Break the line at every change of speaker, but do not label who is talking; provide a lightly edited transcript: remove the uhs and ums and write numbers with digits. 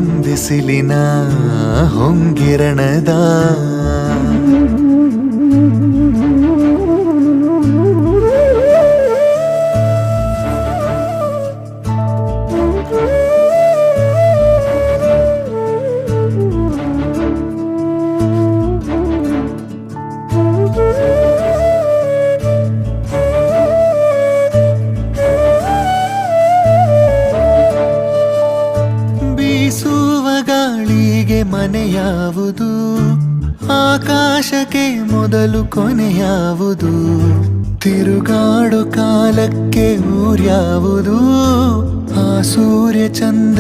ಬಿಸಿಲಿನ ಹೊಂಗಿರಣದ ಬೀಸುವ ಗಾಳಿಗೆ ಮನೆಯಾವುದು, ಆಕಾಶಕ್ಕೆ ಮೊದಲು ಕೊನೆಯಾವುದು, ತಿರುಗಾಡೋ ಕಾಲಕ್ಕೆ ಊರ್ಯಾವುದು, ಆ ಸೂರ್ಯ ಚಂದ್ರ